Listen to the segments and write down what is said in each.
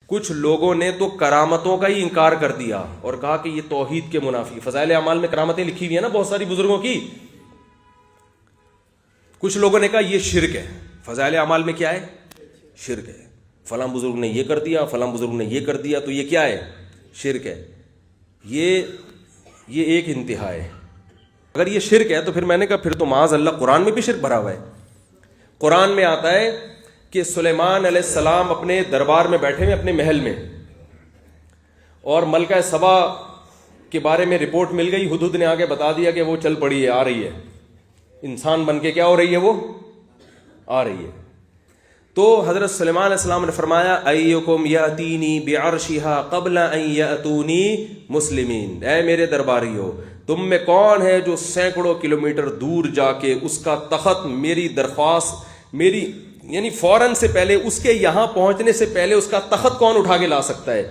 کچھ لوگوں نے تو کرامتوں کا ہی انکار کر دیا اور کہا کہ یہ توحید کے منافی. فضائل اعمال میں کرامتیں لکھی ہوئی ہیں نا بہت ساری بزرگوں کی. کچھ لوگوں نے کہا یہ شرک ہے. فضائل اعمال میں کیا ہے؟ شرک ہے. فلاں بزرگ نے یہ کر دیا, فلاں بزرگ نے یہ کر دیا, تو یہ کیا ہے؟ شرک ہے. یہ ایک انتہا ہے. اگر یہ شرک ہے تو پھر میں نے کہا پھر تو معاذ اللہ قرآن میں بھی شرک بھرا ہوا ہے. قرآن میں آتا ہے کہ سلیمان علیہ السلام اپنے دربار میں بیٹھے ہوئے اپنے محل میں, اور ملکہ سبا کے بارے میں رپورٹ مل گئی. ہدہد نے آگے بتا دیا کہ وہ چل پڑی ہے, آ رہی ہے, انسان بن کے کیا ہو رہی ہے, وہ آ رہی ہے. تو حضرت سلیمان علیہ السلام نے فرمایا ایکم یاتینی بعرشھا قبل ان یاتونی مسلمین, اے میرے درباریو تم میں کون ہے جو سینکڑوں کلومیٹر دور جا کے اس کا تخت میری درخواست میری یعنی فوراً سے پہلے اس کے یہاں پہنچنے سے پہلے اس کا تخت کون اٹھا کے لا سکتا ہے؟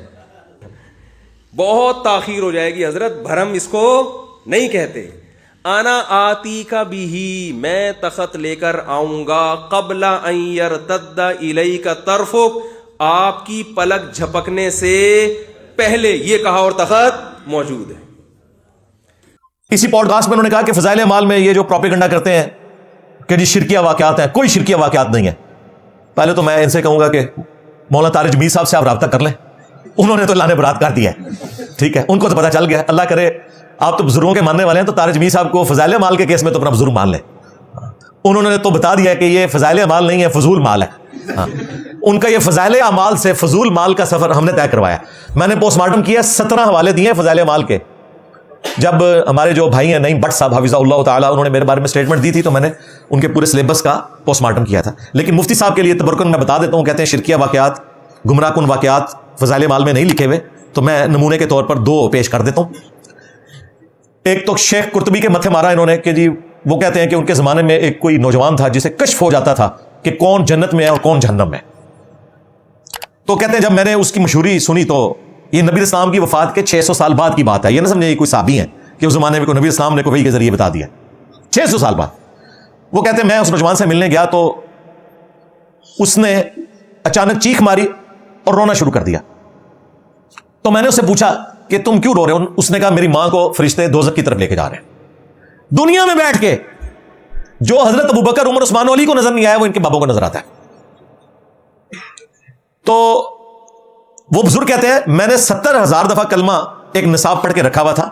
بہت تاخیر ہو جائے گی حضرت, بھرم اس کو نہیں کہتے. انا آتی کا بھی, میں تخت لے کر آؤں گا, قبل ان یرتد الیک طرفک, آپ کی پلک جھپکنے سے پہلے, یہ کہا اور تخت موجود ہے. اسی پوڈ کاسٹ میں انہوں نے کہا کہ فضائل اعمال میں یہ جو پروپیگنڈا کرتے ہیں کہ جی شرکیہ واقعات ہیں, کوئی شرکیہ واقعات نہیں ہے. پہلے تو میں ان سے کہوں گا کہ مولانا طارق میر صاحب سے آپ رابطہ کر لیں, انہوں نے تو لانے برات کر دیا ہے, ٹھیک ہے, ان کو تو پتہ چل گیا. اللہ کرے آپ تو بزرگوں کے ماننے والے ہیں, تو طارق میر صاحب کو فضائل اعمال کے کیس میں تو اپنا بزرگ مان لیں. انہوں نے تو بتا دیا کہ یہ فضائل اعمال نہیں ہے, فضول مال ہے. ان کا یہ فضائل اعمال سے فضول مال کا سفر ہم نے طے کروایا. میں نے پوسٹ مارٹم کیا, 17 حوالے دیے ہیں فضائل اعمال کے. جب ہمارے جو بھائی ہیں نعیم بٹ صاحب حفظہ اللہ تعالیٰ, انہوں نے میرے بارے میں اسٹیٹمنٹ دی تھی, تو میں نے ان کے پورے سلیبس کا پوسٹ مارٹم کیا تھا. لیکن مفتی صاحب کے لیے تبرکن میں بتا دیتا ہوں, کہتے ہیں شرکیہ واقعات, گمراہ کن واقعات فضائل اعمال میں نہیں لکھے ہوئے. تو میں نمونے کے طور پر 2 پیش کر دیتا ہوں. ایک تو شیخ قرطبی کے متھے مارا انہوں نے کہ جی وہ کہتے ہیں کہ ان کے زمانے میں ایک کوئی نوجوان تھا جسے کشف ہو جاتا تھا کہ کون جنت میں ہے اور کون جہنم میں. تو کہتے ہیں جب میں نے اس کی مشہوری سنی, تو یہ نبی اسلام کی وفات کے 600 سال بعد کی بات ہے. یہ نہ سمجھے یہ کوئی صحابی ہیں کہ اس زمانے میں کوئی نبی اسلام نے کوئی وحی کے ذریعے بتا دیا. 600 سال بعد وہ کہتے ہیں میں اس نوجوان سے ملنے گیا تو اس نے اچانک چیخ ماری اور رونا شروع کر دیا. تو میں نے اس سے پوچھا کہ تم کیوں رو رہے ہو؟ اس نے کہا میری ماں کو فرشتے دوزخ کی طرف لے کے جا رہے ہیں. دنیا میں بیٹھ کے جو حضرت ابوبکر, عمر, عثمان و علی کو نظر نہیں آیا, وہ ان کے بابوں کو نظر آتا ہے. تو وہ بزرگ کہتے ہیں میں نے 70,000 دفعہ کلمہ ایک نصاب پڑھ کے رکھا ہوا تھا,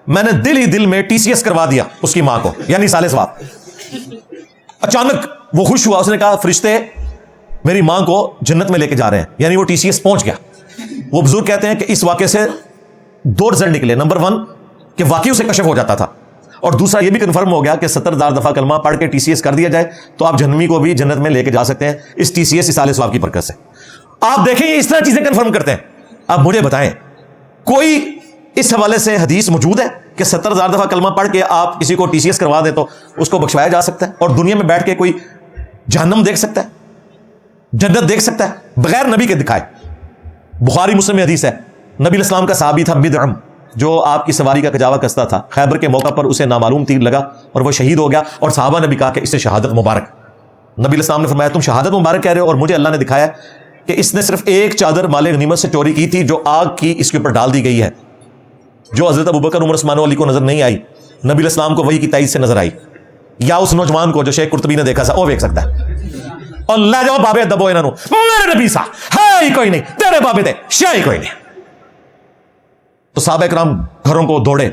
میں نے دل ہی دل میں TCS کروا دیا اس کی ماں کو, یعنی سال ثواب. اچانک وہ خوش ہوا, اس نے کہا فرشتے میری ماں کو جنت میں لے کے جا رہے ہیں, یعنی وہ TCS پہنچ گیا. وہ بزرگ کہتے ہیں کہ اس واقعے سے 2 رزلٹ نکلے. نمبر 1 کہ واقعی اسے کشف ہو جاتا تھا, اور دوسرا یہ بھی کنفرم ہو گیا کہ 70,000 دفعہ کلمہ پڑھ کے TCS کر دیا جائے تو آپ جہنمی کو بھی جنت میں لے کے جا سکتے ہیں اس TCS سال ثواب کی برکت سے. آپ دیکھیں یہ اس طرح چیزیں کنفرم کرتے ہیں. آپ مجھے بتائیں کوئی اس حوالے سے حدیث موجود ہے کہ 70,000 دفعہ کلمہ پڑھ کے آپ کسی کو TCS کروا دیں تو اس کو بخشوایا جا سکتا ہے, اور دنیا میں بیٹھ کے کوئی جہنم دیکھ سکتا ہے, جنت دیکھ سکتا ہے بغیر نبی کے دکھائے؟ بخاری مسلم میں حدیث ہے, نبی الاسلام کا صحابی تھا بدعم, جو آپ کی سواری کا کجاوا کستا تھا. خیبر کے موقع پر اسے نامعلوم تیر لگا اور وہ شہید ہو گیا, اور صحابہ نے بھی کہا کہ اسے شہادت مبارک. نبی الاسلام نے فرمایا تم شہادت مبارک کہہ رہے ہو, اور مجھے اللہ نے دکھایا کہ اس نے صرف ایک چادر مال غنیمت سے چوری کی تھی جو آگ کی اس کے اوپر ڈال دی گئی ہے, جو حضرت ابوبکر, عمر, عثمان و علی کو نظر نہیں آئی, نبی الاسلام کو وحی کی تائید سے نظر آئی. یا اس نوجوان کو جو شیخ قرطبی نے دیکھا تھا وہ دیکھ سکتا ہے. اور لے جاؤ بابے دبو انہاں نو, میرے نبی سا ہے ہی کوئی نہیں, تیرے بابے تے شے ہی کوئی نہیں. تو صحابہ کرام گھروں کو دوڑے.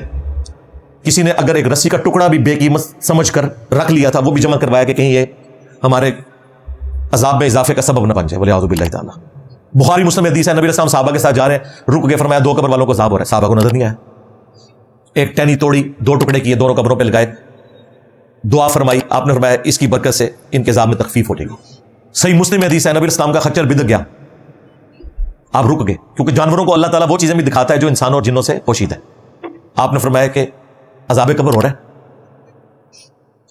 کسی نے اگر ایک رسی کا ٹکڑا بھی بے قیمت سمجھ کر رکھ لیا تھا, وہ بھی جمع کروایا کہ کہیں یہ ہمارے عذاب میں اضافے کا سبب نہ بن جائے, ولیعوذ باللہ تعالی. بخاری مسلم حدیث ہے, نبی الاسلام صحابہ کے ساتھ جا رہے ہیں, رک کے فرمایا 2 قبر والوں کو عذاب ہو رہا ہے. صحابہ کو نظر نہیں آیا. ایک ٹہنی توڑی, 2 ٹکڑے کیے, دونوں قبروں پہ لگائے, دعا فرمائی. آپ نے فرمایا اس کی برکت سے ان کے عذاب میں تخفیف ہو جائے گی. صحیح مسلم حدیث ہے, نبی الاسلام کا خچر بدک گیا, آپ رک گئے, کیونکہ جانوروں کو اللہ تعالیٰ وہ چیزیں بھی دکھاتا ہے جو انسانوں اور جنوں سے پوشیدہ ہے. آپ نے فرمایا کہ عذاب قبر ہو رہا ہے,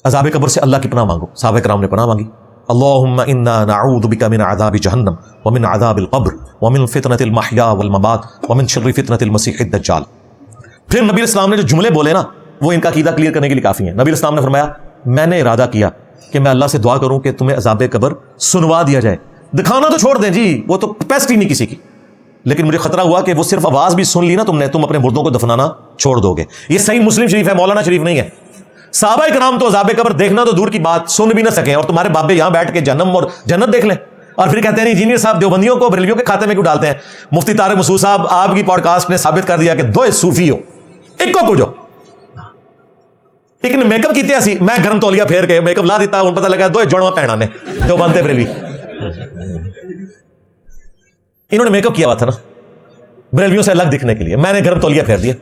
عذاب قبر سے اللہ کی پناہ مانگو. صحابہ کرام نے پناہ مانگی. اللہم انا نعوذ بک من عذاب جہنم ومن عذاب القبر ومن فتنة المحیا والممات ومن شر فتنة المسیح الدجال. پھر نبی الاسلام نے جو جملے بولے نا, وہ ان کا عقیدہ کلیئر کرنے کے لیے کافی ہیں. نبی الاسلام نے فرمایا میں نے ارادہ کیا کہ میں اللہ سے دعا کروں کہ تمہیں عذاب قبر سنوا دیا جائے. دکھانا تو چھوڑ دیں جی, وہ تو کیپیسٹی نہیں کسی کی. لیکن مجھے خطرہ ہوا کہ وہ صرف آواز بھی سن لی نا تم نے، تم اپنے مردوں کو دفنانا چھوڑ دو گے. یہ صحیح مسلم شریف ہے، مولانا شریف نہیں ہے. صحابہ کرام تو عذاب قبر دیکھنا تو دور کی بات، سن بھی نہ سکیں، اور تمہارے بابے یہاں بیٹھ کے جہنم اور جنت دیکھ لیں. اور پھر کہتے ہیں انجینئر صاحب دیوبندیوں کو بریلویوں کے کھاتے میں کیوں ڈالتے ہیں؟ مفتی طارق مسعود صاحب آپ کی پوڈ کاسٹ نے ثابت کر دیا کہ دو صوفی ہو ایک کو کچھ ہو. ایک نے میک اپ کیتے سی، میں گرم تولیہ پھیر کے میک اپ لا دیتا ہوں، پتہ لگا دو جوڑواں پہنا نے دیوبند بریلوی. انہوں نے میک اپ کیا ہوا تھا نا بریلویوں سے الگ دکھنے کے لیے، میں نے گرم تولیہ پھیر دیا.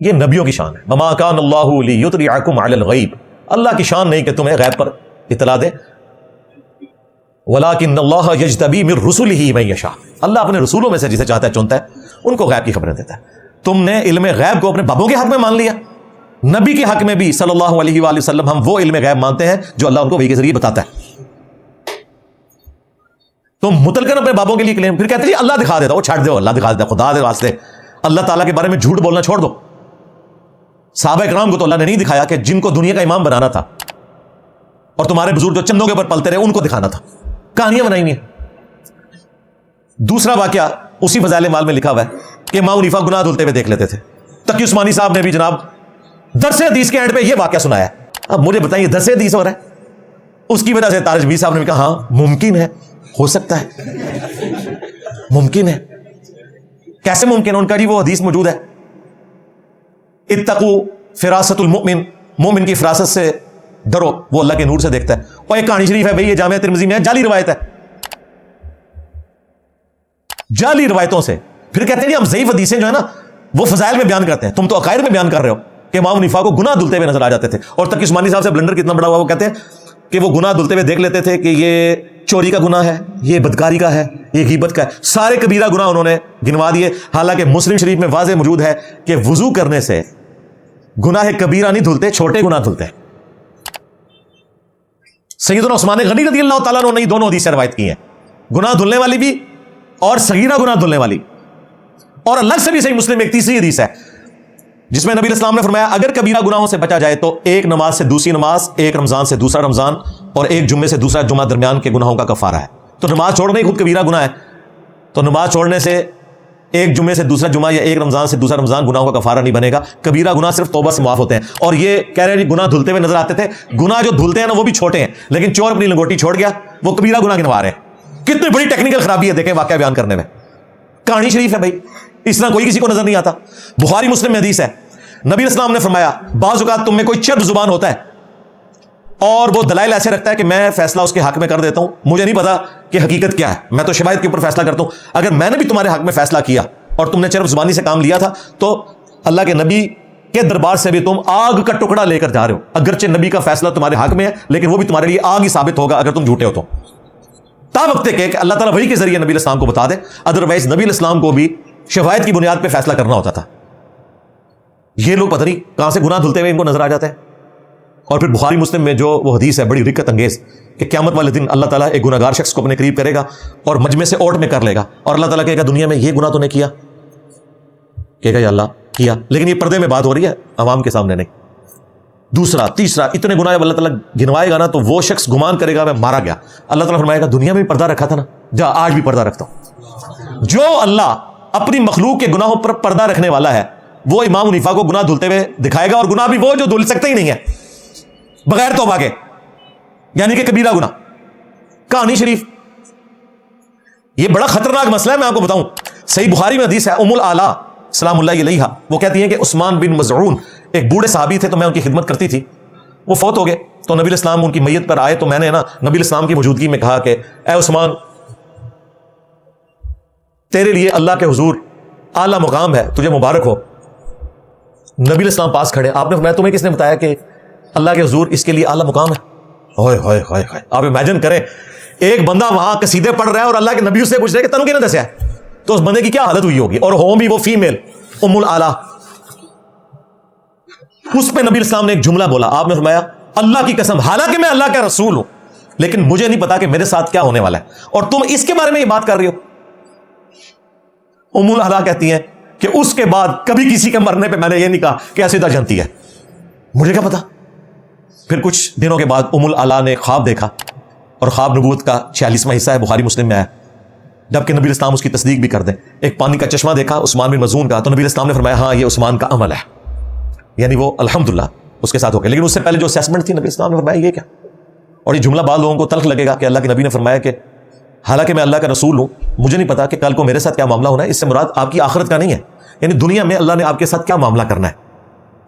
یہ نبیوں کی شان ہے. وما کان اللہ لیطلعکم علی الغیب، اللہ کی شان نہیں کہ تمہیں غیب پر اطلاع دے. ولکن اللہ یجتبی من رسلہ من یشاء، اللہ اپنے رسولوں میں سے جسے چاہتا ہے چنتا ہے، ان کو غیب کی خبریں دیتا ہے. تم نے علم غیب کو اپنے بابوں کے حق میں مان لیا. نبی کے حق میں بھی صلی اللہ علیہ وآلہ وسلم ہم وہ علم غیب مانتے ہیں جو اللہ ان کو وحی کے ذریعے بتاتا ہے. تم متلقن اپنے بابوں کے لیے کلیم، پھر کہتے ہیں اللہ دکھا دیتا، وہ چھاڑ دو، اللہ دکھا دیتا، خدا دے واسطے اللہ تعالیٰ کے بارے میں جھوٹ بولنا چھوڑ دو. صحابہ کرام کو تو اللہ نے نہیں دکھایا کہ جن کو دنیا کا امام بنانا تھا اور تمہارے بزرگ جو چندوں کے اوپر پلتے رہے ان کو دکھانا تھا، کہانیاں بنائی ہیں. دوسرا واقعہ اسی فضائل مال میں لکھا ہوا ہے کہ امام حنیفہ گناہ دھلتے ہوئے دیکھ لیتے تھے. تقی عثمانی صاحب نے بھی جناب درس حدیث کے اینڈ پہ یہ واقعہ سنایا. اب مجھے بتائیے درس حدیث ہو رہا ہے، اس کی وجہ سے طارق جبیر صاحب نے بھی کہا ہاں ممکن ہے، ہو سکتا ہے، ممکن ہے. کیسے ممکن ہے؟ ان کا جی وہ حدیث موجود ہے، اتقوا فراست المؤمن، مومن کی فراست سے ڈرو، وہ اللہ کے نور سے دیکھتا ہے. اور ایک کہانی شریف ہے بھائی، یہ جامعہ ترمذی میں ہے، جعلی روایت ہے، جعلی روایتوں سے. پھر کہتے ہیں جی ہم ضعیف حدیثیں جو ہے نا وہ فضائل میں بیان کرتے ہیں، تم تو عقائد میں بیان کر رہے ہو کہ امام حنیفہ کو گناہ دھلتے ہوئے نظر آ جاتے تھے. اور تقی عثمانی صاحب سے بلنڈر کتنا بڑا ہوا، وہ کہتے ہیں کہ وہ گناہ دھلتے ہوئے دیکھ لیتے تھے کہ یہ چوری کا گناہ ہے، یہ بدکاری کا ہے، یہ غیبت کا ہے، سارے کبیرہ گناہ انہوں نے گنوا دیے. حالانکہ مسلم شریف میں واضح موجود ہے کہ وضو کرنے سے گناہ کبیرہ نہیں دھلتے، چھوٹے گناہ دھلتے ہیں. سیدنا عثمان غنی رضی اللہ تعالیٰ عنہ نے دونوں حدیثیں روایت کی ہیں، گناہ دھلنے والی بھی اور صغیرہ گناہ دھلنے والی. اور الگ سے بھی صحیح مسلم میں ایک تیسری حدیث ہے جس میں نبی علیہ السلام نے فرمایا اگر کبیرہ گناہوں سے بچا جائے تو ایک نماز سے دوسری نماز، ایک رمضان سے دوسرا رمضان، اور ایک جمعے سے دوسرا جمعہ درمیان کے گناہوں کا کفارہ ہے. تو نماز چھوڑنا ہی خود کبیرہ گناہ ہے، تو نماز چھوڑنے سے ایک جمعے سے دوسرا جمعہ یا ایک رمضان سے دوسرا رمضان گناہوں کا کفارہ نہیں بنے گا. کبیرہ گناہ صرف توبہ سے معاف ہوتے ہیں. اور یہ کہہ رہے ہیں جی گناہ دھلتے ہوئے نظر آتے تھے، گناہ جو دھلتے ہیں نا وہ بھی چھوٹے ہیں، لیکن چور اپنی لنگوٹی چھوڑ گیا وہ کبیرہ گناہ گنوا رہے ہیں. کتنی بڑی ٹیکنیکل خرابی ہے دیکھیں واقعہ بیان کرنے میں. کہانی شریف ہے بھائی، اس طرح کوئی کسی کو نظر نہیں آتا. بخاری مسلم میں حدیث ہے، نبی اسلام نے فرمایا بعض اوقات تم میں کوئی چرب زبان ہوتا ہے اور وہ دلائل ایسے رکھتا ہے کہ میں فیصلہ اس کے حق میں کر دیتا ہوں، مجھے نہیں پتا کہ حقیقت کیا ہے، میں تو شواہد کے اوپر فیصلہ کرتا ہوں. اگر میں نے بھی تمہارے حق میں فیصلہ کیا اور تم نے چرب زبانی سے کام لیا تھا تو اللہ کے نبی کے دربار سے بھی تم آگ کا ٹکڑا لے کر جا رہے ہو. اگرچہ نبی کا فیصلہ تمہارے حق میں ہے لیکن وہ بھی تمہارے لیے آگ ہی ثابت ہوگا اگر تم جھوٹے ہو تو. تا وقت کہ اللہ تعالیٰ وحی کے ذریعے نبی الاسلام کو بتا دے، ادروائز نبی الاسلام کو بھی شواہد کی بنیاد پہ فیصلہ کرنا ہوتا تھا. یہ لوگ پتہ نہیں کہاں سے گناہ دھلتے ہوئے ان کو نظر آ جاتا ہے. اور پھر بخاری مسلم میں جو وہ حدیث ہے بڑی رکت انگیز کہ قیامت والے دن اللہ تعالیٰ ایک گناہگار شخص کو اپنے قریب کرے گا اور مجمع سے اوٹ میں کر لے گا اور اللہ تعالیٰ کہے گا دنیا میں یہ گناہ تو نے کیا، کہے گا یا اللہ کیا، لیکن یہ پردے میں بات ہو رہی ہے عوام کے سامنے نہیں. دوسرا تیسرا اتنے گناہ جب اللہ تعالیٰ گنوائے گا نا تو وہ شخص گمان کرے گا میں مارا گیا. اللہ تعالیٰ فرمائے گا دنیا میں بھی پردہ رکھا تھا نا، جا آج بھی پردہ رکھتا ہوں. جو اللہ اپنی مخلوق کے گناہوں پر پردہ رکھنے والا ہے وہ امام حنیفہ کو گناہ دھلتے ہوئے دکھائے گا، اور گناہ بھی وہ جو دھل سکتے ہی نہیں ہے بغیر توبہ کے، یعنی کہ کبیرہ گناہ. کہانی شریف یہ بڑا خطرناک مسئلہ ہے، میں آپ کو بتاؤں. صحیح بخاری میں حدیث ہے، ام العلا سلام اللہ علیہا وہ کہتی ہیں کہ عثمان بن مظعون ایک بوڑھے صحابی تھے تو میں ان کی خدمت کرتی تھی، وہ فوت ہو گئے تو نبی الاسلام ان کی میت پر آئے تو میں نے نا نبی الاسلام کی موجودگی میں کہا کہ اے عثمان تیرے لیے اللہ کے حضور اعلیٰ مقام ہے، تجھے مبارک ہو. نبی الاسلام پاس کھڑے، آپ نے فرمایا تمہیں کس نے بتایا کہ اللہ کے حضور اس کے لیے اعلیٰ مقام ہے؟ ہوئے ہوئے ہوئے ہوئے. آپ امیجن کریں ایک بندہ وہاں قصیدے پڑھ رہا ہے اور اللہ کے نبی سے پوچھ رہے کہ تنوں کی نہ دسیا ہے، تو اس بندے کی کیا حالت ہوئی ہوگی، اور ہوں بھی وہ فیمیل ام العلا. اس پہ نبی الاسلام نے ایک جملہ بولا، آپ نے فرمایا اللہ کی قسم حالانکہ میں اللہ کا رسول ہوں لیکن مجھے نہیں پتا کہ میرے ساتھ کیا ہونے والا ہے اور تم اس کے بارے میں یہ بات کر رہی ہو. ام العلا کہتی ہیں کہ اس کے بعد کبھی کسی کے مرنے پہ میں نے یہ نہیں کہا کہ ایسے جانتی ہے، مجھے کیا پتا. پھر کچھ دنوں کے بعد ام العلا نے خواب دیکھا، اور خواب نبوت کا 46واں حصہ ہے، بخاری مسلم میں آیا. جبکہ نبی اسلام اس کی تصدیق بھی کر دیں. ایک پانی کا چشمہ دیکھا عثمان بن مظعون کا, تو نبی اسلام نے فرمایا ہاں یہ عثمان کا عمل ہے, یعنی وہ الحمدللہ اس کے ساتھ ہو گیا. لیکن اس سے پہلے جو اسیسمنٹ تھی نبی اسلام نے فرمایا یہ کیا. اور یہ جملہ بعض لوگوں کو تلخ لگے گا کہ اللہ کے نبی نے فرمایا کہ حالانکہ میں اللہ کا رسول ہوں, مجھے نہیں پتا کہ کل کو میرے ساتھ کیا معاملہ ہونا ہے. اس سے مراد آپ کی آخرت کا نہیں ہے, یعنی دنیا میں اللہ نے آپ کے ساتھ کیا معاملہ کرنا ہے,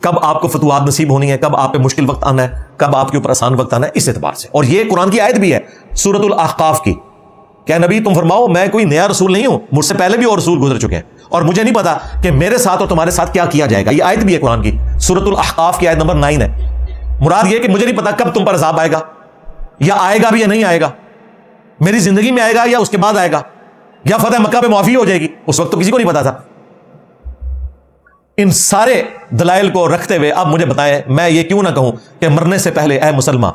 کب آپ کو فتوحات نصیب ہونی ہے, کب آپ پہ مشکل وقت آنا ہے, کب آپ کے اوپر آسان وقت آنا ہے, اس اعتبار سے. اور یہ قرآن کی آیت بھی ہے سورۃ الاحقاف کی, کیا نبی تم فرماؤ میں کوئی نیا رسول نہیں ہوں, مجھ سے پہلے بھی اور رسول گزر چکے ہیں, اور مجھے نہیں پتا کہ میرے ساتھ اور تمہارے ساتھ کیا کیا جائے گا. یہ آیت بھی ہے قرآن کی, سورۃ الاحقاف کی آیت نمبر 9 ہے. مراد یہ کہ مجھے نہیں پتا کب تم پر عذاب آئے گا, یا آئے گا بھی یا نہیں آئے گا, میری زندگی میں آئے گا یا اس کے بعد آئے گا, یا فتح مکہ پہ معافی ہو جائے گی, اس وقت تو کسی کو نہیں پتا تھا. ان سارے دلائل کو رکھتے ہوئے اب مجھے بتائیں, میں یہ کیوں نہ کہوں کہ مرنے سے پہلے اے مسلمان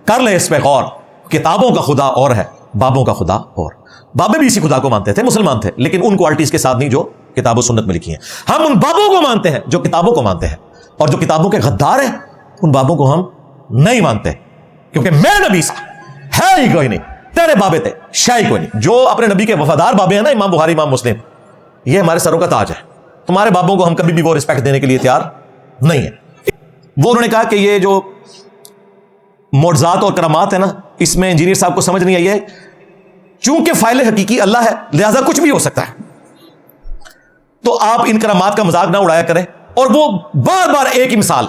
کر لے اس پہ غور, کتابوں کا خدا اور ہے, بابوں کا خدا اور. بابے بھی اسی خدا کو مانتے تھے, مسلمان تھے, لیکن ان کوالٹیز کے ساتھ نہیں جو کتاب و سنت میں لکھی ہیں. ہم ان بابوں کو مانتے ہیں جو کتابوں کو مانتے ہیں, اور جو کتابوں کے غدار ہیں ان بابوں کو ہم نہیں مانتے, کیونکہ میں نبی سا ہے ہی کوئی نہیں, تیرے بابے تھے شاہی کوئی نہیں. جو اپنے نبی کے وفادار بابے ہیں نا, امام بخاری امام مسلم, یہ ہمارے سروں کا تاج ہے. تمہارے بابوں کو ہم کبھی بھی وہ رسپیکٹ دینے کے لیے تیار نہیں ہے. وہ انہوں نے کہا کہ یہ جو معجزات اور کرامات ہے نا, اس میں انجینئر صاحب کو سمجھ نہیں آئی ہے, چونکہ فاعل حقیقی اللہ ہے لہذا کچھ بھی ہو سکتا ہے. تو آپ ان کرامات کا مذاق نہ اڑایا کریں. اور وہ بار بار ایک ہی مثال,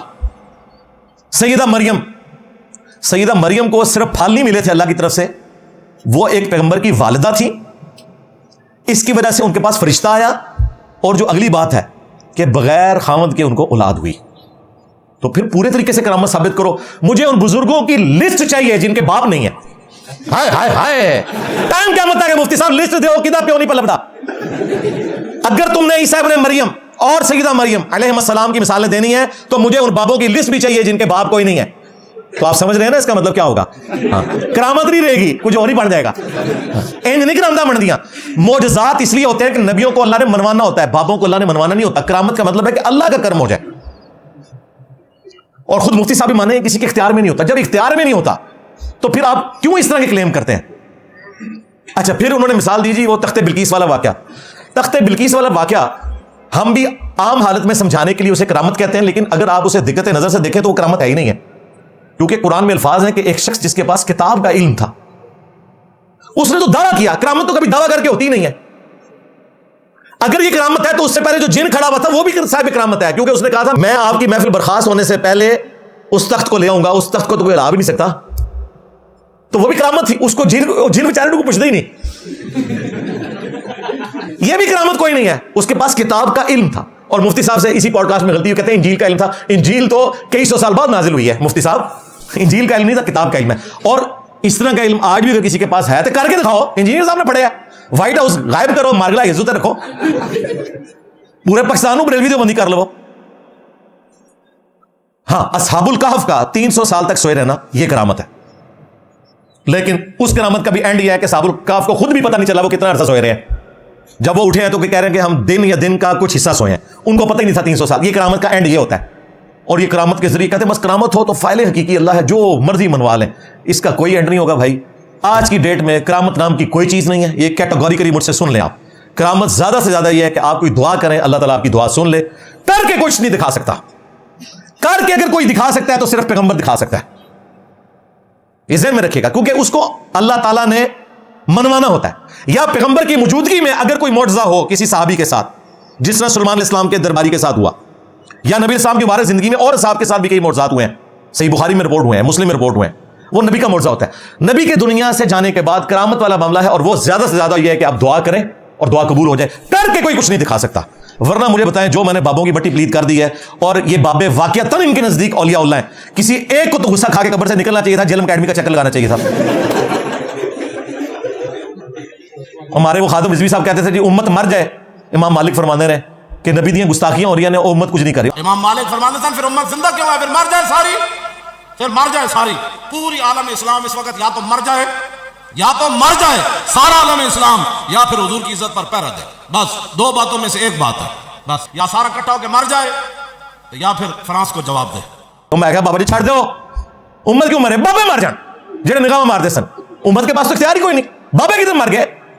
سیدہ مریم کو صرف پھل نہیں ملے تھے اللہ کی طرف سے, وہ ایک پیغمبر کی والدہ تھی, اس کی وجہ سے ان کے پاس فرشتہ آیا. اور جو اگلی بات ہے کہ بغیر خاوند کے ان کو اولاد ہوئی. تو پھر پورے طریقے سے کرامت ثابت کرو. مجھے ان بزرگوں کی لسٹ چاہیے جن کے باپ نہیں ہے. ہائے ہائے ہائے, ٹائم کیا مت ہے کہ مفتی صاحب لسٹ دو, کدھر پیوں نہیں پلپتا. اگر تم نے عیسیٰ ابن مریم اور سیدہ مریم علیہ السلام کی مثالیں دینی ہے تو مجھے ان بابوں کی لسٹ بھی چاہیے جن کے باپ کوئی نہیں ہے. تو آپ سمجھ رہے ہیں نا اس کا مطلب کیا ہوگا. کرامت نہیں رہے گی, کچھ اور ہی بن جائے گا. نہیں کرامتیں بن دیا. معجزات اس لیے ہوتے ہیں کہ نبیوں کو اللہ نے منوانا ہوتا ہے, بابوں کو اللہ نے منوانا نہیں ہوتا. کرامت کا مطلب ہے کہ اللہ کا کرم ہو جائے. اور خود مفتی صاحب بھی مانے کسی کے اختیار میں نہیں ہوتا. جب اختیار میں نہیں ہوتا تو پھر آپ کیوں اس طرح کے کلیم کرتے ہیں. اچھا, پھر انہوں نے مثال دی جی وہ تخت بلقیس والا واقعہ. تخت بلقیس والا واقعہ ہم بھی عام حالت میں سمجھانے کے لیے اسے کرامت کہتے ہیں, لیکن اگر آپ اسے دقت نظر سے دیکھیں تو وہ کرامت ہے ہی نہیں ہے. کیونکہ قرآن میں الفاظ ہیں کہ ایک شخص جس کے پاس کتاب کا علم تھا, اس نے تو دعویٰ کیا. کرامت تو کبھی دعویٰ کر کے ہوتی نہیں ہے. اگر یہ کرامت ہے تو اس سے پہلے جو جن کھڑا ہوا تھا وہ بھی صاحب کرامت ہے, کیونکہ اس نے کہا تھا میں آپ کی محفل برخاست ہونے سے پہلے اس تخت کو لے آؤں گا. اس تخت کو تو کوئی ہلا بھی نہیں سکتا, تو وہ بھی کرامت تھی. اس کو جن بیچارے کو پوچھتے ہی نہیں. یہ بھی کرامت کوئی نہیں ہے, اس کے پاس کتاب کا علم تھا. اور مفتی صاحب سے اسی پوڈ کاسٹ میں غلطی کہتے ہیں انجیل کا علم تھا. انجیل تو کئی سو سال بعد نازل ہوئی ہے مفتی صاحب, انجیل کا علم نہیں تھا, کتاب کا علم ہے. اور اس طرح کا علم آج بھی اگر کسی کے پاس ہے تو کر کے دکھاؤ. انجینئر صاحب نے پڑھا ہے, وائٹ ہاؤس غائب کرو, مارگلا یزو رکھو, پورے پاکستان کو بریلوی دیوبندی کر لو. ہاں, اصحاب الکہف کا 300 سال تک سوئے رہنا یہ کرامت ہے. لیکن اس کرامت کا بھی اینڈ یہ ہے کہ اصحاب الکہف کو خود بھی پتہ نہیں چلا وہ کتنا عرصہ سوئے رہے ہیں. جب وہ اٹھے ہیں تو کہہ رہے ہیں کہ ہم دن یا دن کا کچھ حصہ سوئے ہیں. ان کو پتہ ہی نہیں تھا 300 سال. یہ کرامت کا اینڈ یہ ہوتا ہے. اور یہ کرامت کے ذریعے کہتے ہیں بس کرامت ہو تو فاعل حقیقی اللہ ہے, جو مرضی منوا لیں. اس کا کوئی اینڈ نہیں ہوگا بھائی. آج کی ڈیٹ میں کرامت نام کی کوئی چیز نہیں ہے. یہ کیٹیگوریکلی مجھ سے سن لیں آپ. کرامت زیادہ سے زیادہ یہ ہے کہ آپ کوئی دعا کریں, اللہ تعالیٰ آپ کی دعا سن لے. کر کے کچھ نہیں دکھا سکتا. کر کے اگر کوئی دکھا سکتا ہے تو صرف پیغمبر دکھا سکتا ہے. یہ ذہن میں رکھیے گا, کیونکہ اس کو اللہ تعالیٰ نے منوانا ہوتا ہے. یا پیغمبر کی موجودگی میں اگر کوئی معجزہ ہو کسی صحابی کے ساتھ, جس طرح سلمان علیہ السلام کے درباری کے ساتھ ہوا, یا نبی السلام کی مبارک زندگی میں اور صاحب کے ساتھ بھی کئی معجزات ہوئے ہیں. صحیح بخاری میں رپورٹ ہوئے ہیں, مسلم میں رپورٹ ہوئے ہیں. وہ نبی کا معجزہ ہوتا ہے. نبی کے دنیا سے جانے کے بعد کرامت والا معاملہ ہے, اور وہ زیادہ سے زیادہ یہ ہے کہ آپ دعا کریں اور دعا قبول ہو جائے. کر کے کوئی کچھ نہیں دکھا سکتا. ورنہ مجھے بتائیں, جو میں نے بابوں کی بٹی پلید کر دی ہے, اور یہ بابے واقعتاً ان کے نزدیک اولیاء اللہ ہیں. کسی ایک کو تو غصہ کھا کے قبر سے نکلنا چاہیے تھا, جیلم اکیڈمی کا چکر لگانا چاہیے تھا. ہمارے وہ خادم رضوی صاحب کہتے تھے جی امت مر جائے. امام مالک فرمانے رہے کہ نبی دیاں گستاخیاں ہو رہی ہیں, امت کچھ نہیں کر رہی. امام مالک فرماتے تھے پھر امت زندہ کیوں ہے, پھر مر جائے ساری, پھر مر جائے ساری. پوری عالم اسلام اس وقت یا تو مر جائے, یا تو مر جائے سارا عالم اسلام, یا پھر حضور کی عزت پر پہرا دے. بس دو باتوں میں سے ایک بات ہے. بس یا سارا کٹھا ہو کے مر جائے, یا پھر فرانس کو جواب دے. تو میں کہا بابا جی چھڑ دو, امت کیوں مرے, بابے مر جان جڑے نگاہ مار دے سن. امت کے پاس تو اختیار ہی کوئی نہیں. بابے کدھر مر گئے,